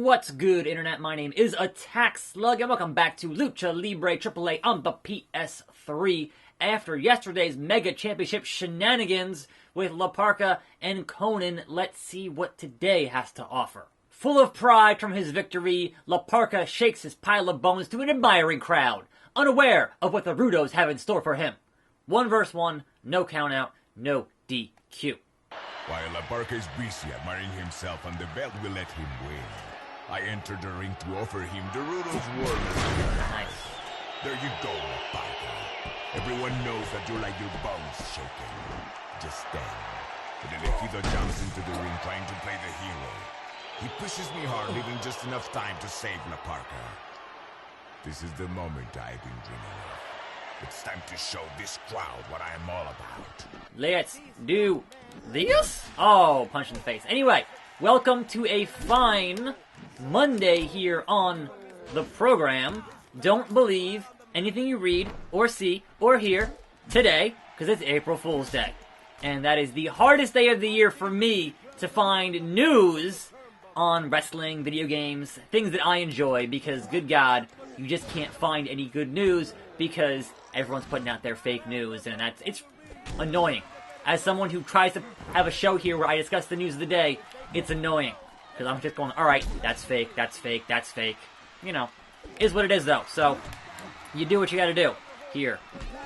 What's good, Internet? My name is attackslug, and welcome back to Lucha Libre AAA on the PS3. After yesterday's Mega Championship shenanigans with La Parka and Conan, let's see what today has to offer. Full of pride from his victory, La Parka shakes his pile of bones to an admiring crowd, unaware of what the Rudos have in store for him. 1 vs. 1, no countout, no DQ. While La Parka is busy admiring himself on the belt, we let him win. I entered the ring to offer him the Rudos World. Nice. There you go, La Parka. Everyone knows that you like your bones shaking. Just stand. But the Ejido jumps into the ring trying to play the hero. He pushes me hard, leaving just enough time to save La Parka. This is the moment I've been dreaming of. It's time to show this crowd what I am all about. Let's do this? Oh, punch in the face. Anyway, welcome to a fine Monday here on the program. Don't believe anything you read or see or hear today, because it's April Fool's Day. And that is the hardest day of the year for me to find news on wrestling, video games, things that I enjoy, because good God, you just can't find any good news because everyone's putting out their fake news, and it's annoying. As someone who tries to have a show here where I discuss the news of the day, it's annoying. Because I'm just going, alright, that's fake, that's fake, that's fake. You know, is what it is though. So, you do what you gotta do here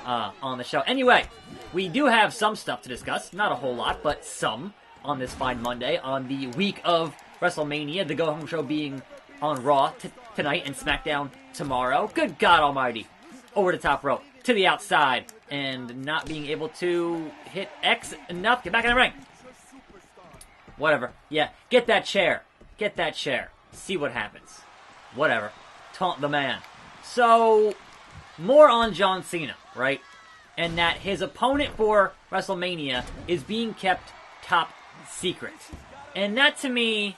on the show. Anyway, we do have some stuff to discuss. Not a whole lot, but some on this fine Monday, on the week of WrestleMania, the go-home show being on Raw tonight and SmackDown tomorrow. Good God almighty. Over the top rope, to the outside, and not being able to hit X enough. Get back in the ring. Whatever. Yeah, get that chair. Get that chair. See what happens. Whatever. Taunt the man. So, more on John Cena, right? And that his opponent for WrestleMania is being kept top secret. And that to me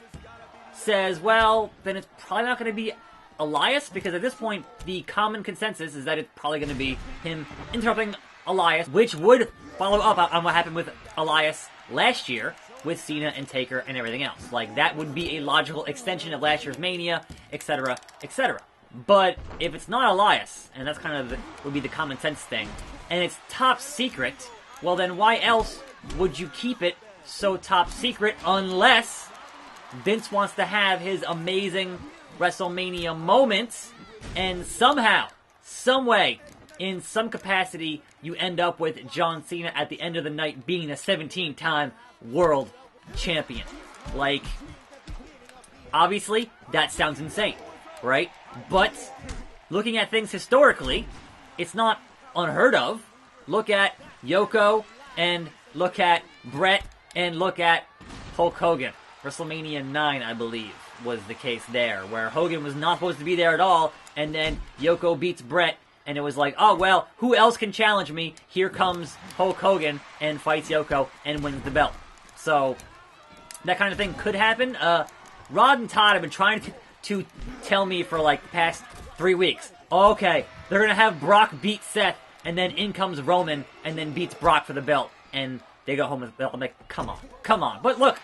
says, well, then it's probably not going to be Elias, because at this point, the common consensus is that it's probably going to be him interrupting Elias, which would follow up on what happened with Elias last year with Cena and Taker and everything else. Like, that would be a logical extension of last year's Mania, etc., etc. But if it's not Elias, and that's kind of would be the common sense thing, and it's top secret, well then why else would you keep it so top secret unless Vince wants to have his amazing WrestleMania moments, and somehow, some way, in some capacity, you end up with John Cena at the end of the night being a 17-time world champion. Like, obviously, that sounds insane, right? But, looking at things historically, it's not unheard of. Look at Yoko, and look at Brett, and look at Hulk Hogan. WrestleMania 9, I believe, was the case there, where Hogan was not supposed to be there at all, and then Yoko beats Brett, and it was like, oh, well, who else can challenge me? Here comes Hulk Hogan, and fights Yoko, and wins the belt. So, that kind of thing could happen. Rod and Todd have been trying to tell me for, like, the past 3 weeks. Okay, they're gonna have Brock beat Seth, and then in comes Roman, and then beats Brock for the belt, and they go home with the belt. I'm like, come on, come on. But look,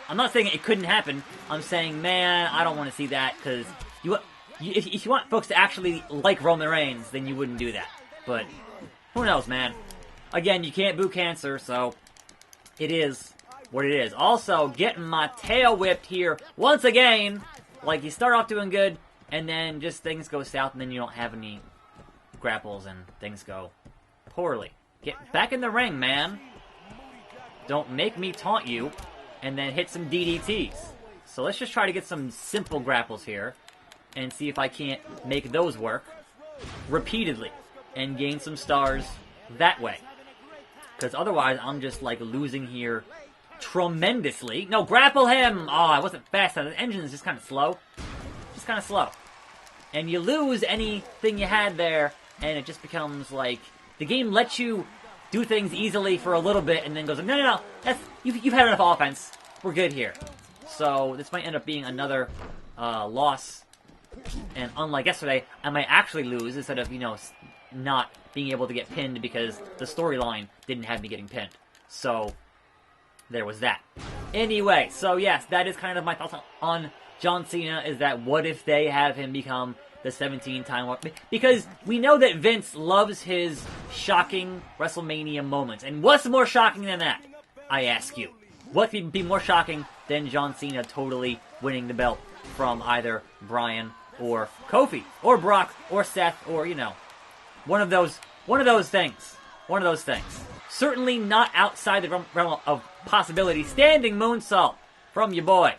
I'm not saying it couldn't happen. I'm saying, man, I don't want to see that, because if you want folks to actually like Roman Reigns, then you wouldn't do that. But who knows, man? Again, you can't boo cancer, so it is what it is. Also, getting my tail whipped here once again. Like, you start off doing good, and then just things go south, and then you don't have any grapples, and things go poorly. Get back in the ring, man. Don't make me taunt you, and then hit some DDTs. So let's just try to get some simple grapples here, and see if I can't make those work repeatedly, and gain some stars that way. Because otherwise, I'm just, like, losing here tremendously. No, grapple him! Oh, I wasn't fast enough. The engine is just kind of slow. Just kind of slow. And you lose anything you had there, and it just becomes, like, the game lets you do things easily for a little bit, and then goes, no, you've had enough offense. We're good here. So, this might end up being another loss. And unlike yesterday, I might actually lose instead of, not being able to get pinned because the storyline didn't have me getting pinned. So, there was that. Anyway, so yes, that is kind of my thoughts on John Cena is that what if they have him become the 17-time... Because we know that Vince loves his shocking WrestleMania moments. And what's more shocking than that? I ask you. What could be more shocking than John Cena totally winning the belt from either Bryan or Kofi, or Brock, or Seth, or, you know, one of those things. One of those things. Certainly not outside the realm of possibility. Standing moonsault from your boy.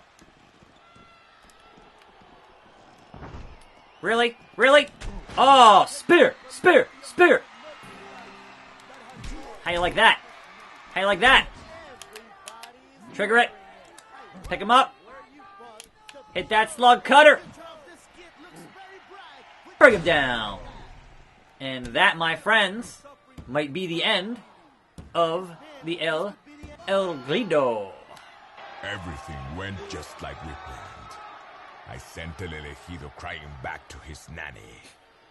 Really? Really? Oh, spear! Spear! Spear! How you like that? How you like that? Trigger it. Pick him up. Hit that slug cutter. Bring him down. And that, my friends, might be the end of the El Grido. Everything went just like we planned. I sent El Elegido crying back to his nanny,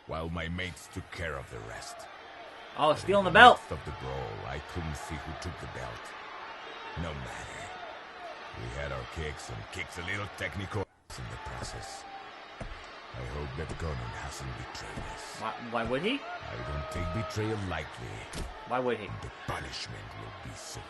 while my mates took care of the rest. Oh, stealing the belt. Of the brawl, I couldn't see who took the belt. No matter. We had our kicks and kicked a little technical in the process. I hope that Conan hasn't betrayed us. Why would he? I don't take betrayal lightly. Why would he? The punishment will be severe.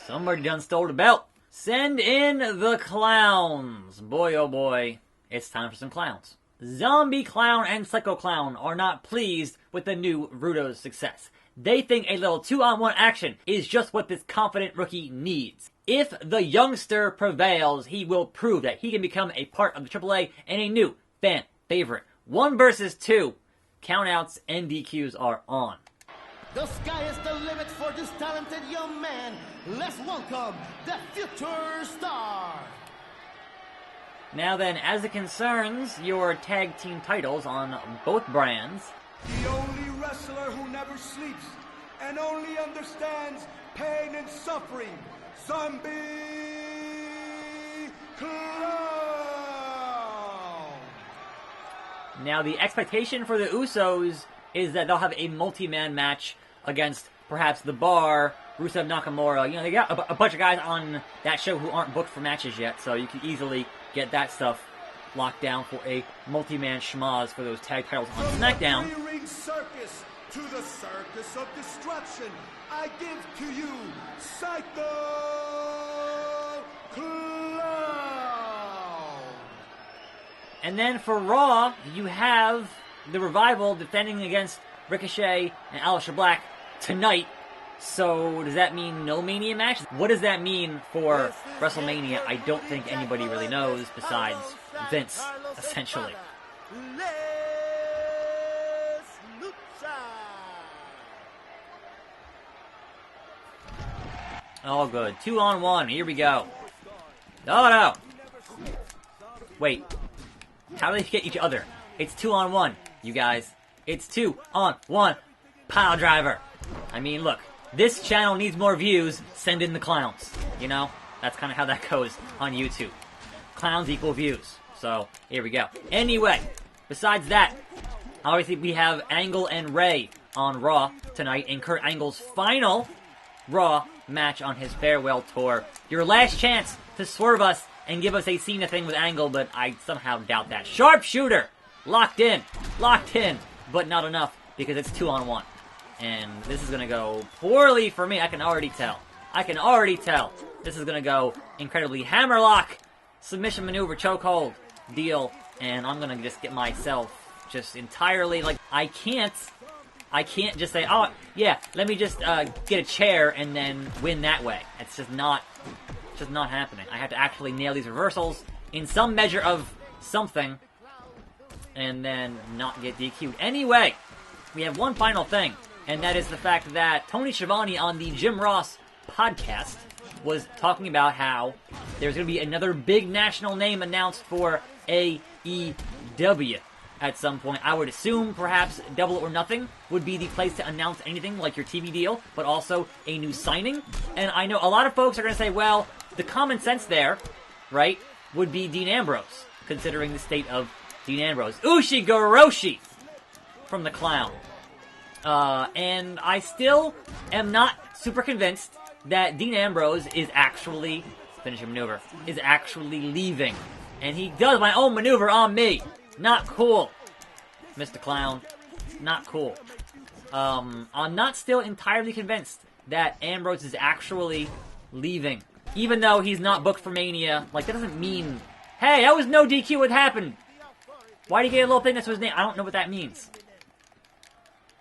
Somebody done stole the belt. Send in the clowns. Boy, oh boy, it's time for some clowns. Zombie Clown and Psycho Clown are not pleased with the new Rudo's success. They think a little 2-on-1 action is just what this confident rookie needs. If the youngster prevails, he will prove that he can become a part of the AAA and a new fan favorite. 1 versus 2. Countouts and DQs are on. The sky is the limit for this talented young man. Let's welcome the future star. Now then, as it concerns your tag team titles on both brands, the only wrestler who never sleeps and only understands pain and suffering, Zombie Clown. Now the expectation for the Usos is that they'll have a multi-man match against perhaps The Bar, Rusev Nakamura. You know, they got a bunch of guys on that show who aren't booked for matches yet, so you can easily get that stuff locked down for a multi-man schmoz for those tag titles on SmackDown. From the three-ring circus to the circus of destruction, I give to you Psycho Clown. And then for Raw, you have the Revival defending against Ricochet and Aleister Black tonight. So does that mean no Mania match? What does that mean for WrestleMania? I don't think anybody really knows besides Vince, essentially. All good. 2-on-1. Here we go. Oh no. Wait. How do they get each other? It's 2-on-1, you guys. It's 2-on-1. Pile driver. I mean, look. This channel needs more views. Send in the clowns. You know? That's kind of how that goes on YouTube. Clowns equal views. So, here we go. Anyway, besides that, obviously we have Angle and Ray on Raw tonight in Kurt Angle's final Raw match on his farewell tour. Your last chance to swerve us and give us a Cena thing with Angle, but I somehow doubt that. Sharpshooter! Locked in, but not enough because it's 2-on-1. And this is going to go poorly for me. I can already tell. This is going to go incredibly hammerlock, submission maneuver, chokehold deal. And I'm going to just get myself just entirely, like, I can't just say, oh, yeah, let me just get a chair and then win that way. It's just not happening. I have to actually nail these reversals in some measure of something and then not get DQ'd. Anyway, we have one final thing. And that is the fact that Tony Schiavone on the Jim Ross podcast was talking about how there's going to be another big national name announced for AEW at some point. I would assume perhaps Double or Nothing would be the place to announce anything like your TV deal, but also a new signing. And I know a lot of folks are going to say, well, the common sense there, right, would be Dean Ambrose, considering the state of Dean Ambrose. Ushigoroshi from the Clown. And I still am not super convinced that Dean Ambrose is actually finishing maneuver, is actually leaving. And he does my own maneuver on me. Not cool. Mr. Clown. Not cool. I'm not still entirely convinced that Ambrose is actually leaving. Even though he's not booked for Mania, like, that doesn't mean, hey, that was no DQ, what happened? Why did he get a little thing that's his name? I don't know what that means.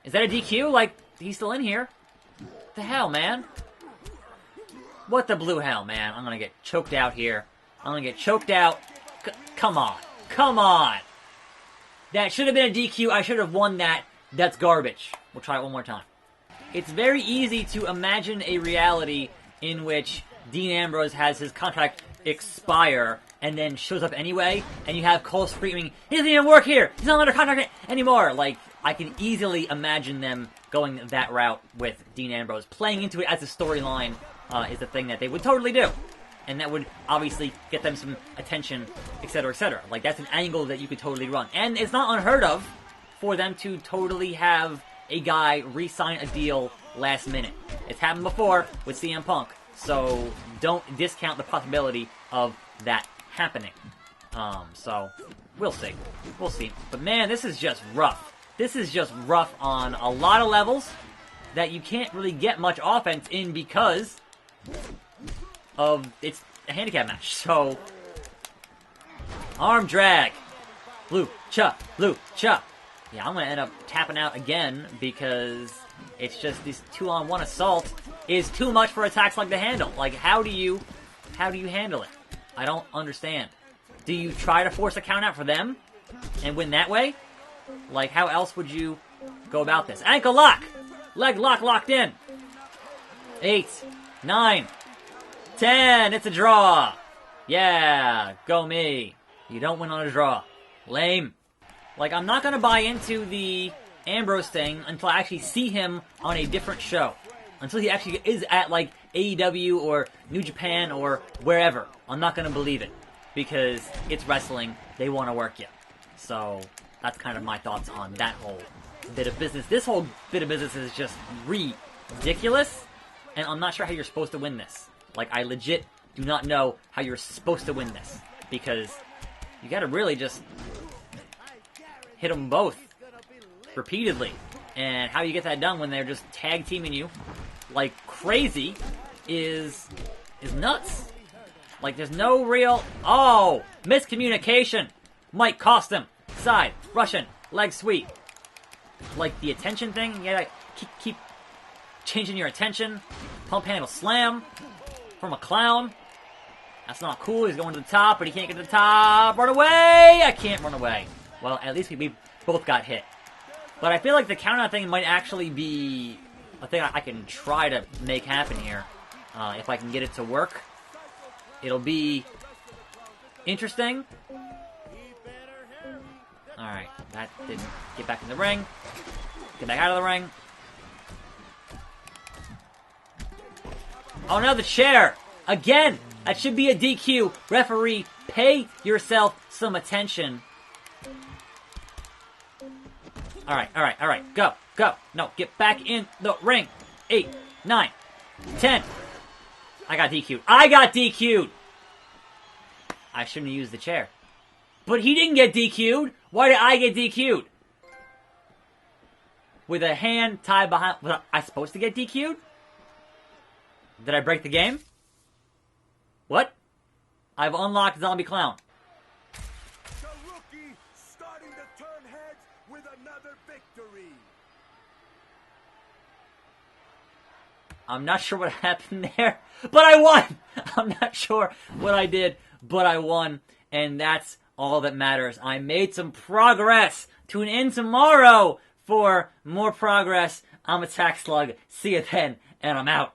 Is that a DQ? Like, he's still in here. What the hell, man? What the blue hell, man? I'm gonna get choked out here. I'm gonna get choked out. Come on. Come on! That should have been a DQ. I should have won that. That's garbage. We'll try it one more time. It's very easy to imagine a reality in which Dean Ambrose has his contract expire and then shows up anyway, and you have Cole screaming, he doesn't even work here! He's not under contract anymore! Like, I can easily imagine them going that route with Dean Ambrose. Playing into it as a storyline is the thing that they would totally do. And that would obviously get them some attention, etc., etc. Like, that's an angle that you could totally run. And it's not unheard of for them to totally have a guy re-sign a deal last minute. It's happened before with CM Punk. So, don't discount the possibility of that happening. So, we'll see. We'll see. But man, this is just rough. This is just rough on a lot of levels that you can't really get much offense in because of it's a handicap match. So, arm drag. Lucha. Yeah, I'm going to end up tapping out again because it's just this 2-on-1 assault is too much for attackslug to handle. Like, how do you handle it? I don't understand. Do you try to force a count out for them and win that way? Like, how else would you go about this? Ankle lock! Leg lock locked in. 8, 9, 10. It's a draw. Yeah, go me. You don't win on a draw. Lame. Like, I'm not going to buy into the Ambrose thing until I actually see him on a different show. Until he actually is at, like, AEW or New Japan or wherever. I'm not going to believe it. Because it's wrestling. They want to work you. So, that's kind of my thoughts on that whole bit of business. This whole bit of business is just ridiculous. And I'm not sure how you're supposed to win this. Like, I legit do not know how you're supposed to win this. Because you gotta really just hit them both repeatedly. And how you get that done when they're just tag teaming you like crazy is nuts. Like, there's no real... Oh! Miscommunication! Might cost him. Side. Russian. Leg sweep. Like, the attention thing, you gotta keep changing your attention. Pump handle slam from a clown. That's not cool. He's going to the top, but he can't get to the top. Run away! I can't run away. Well, at least we both got hit. But I feel like the count-out thing might actually be a thing I can try to make happen here. If I can get it to work. It'll be interesting. Alright, that didn't get back in the ring. Get back out of the ring. Oh, now the chair! Again! That should be a DQ. Referee, pay yourself some attention. Alright. Go. No, get back in the ring. 8, 9, 10. I got DQ'd. I shouldn't have used the chair. But he didn't get DQ'd. Why did I get DQ'd? With a hand tied behind... Was I supposed to get DQ'd? Did I break the game? What? I've unlocked Zombie Clown. The rookie starting to turn heads with another victory. I'm not sure what happened there, but I won! I'm not sure what I did, but I won, and that's all that matters. I made some progress. Tune in tomorrow for more progress. I'm attackslug. See you then, and I'm out.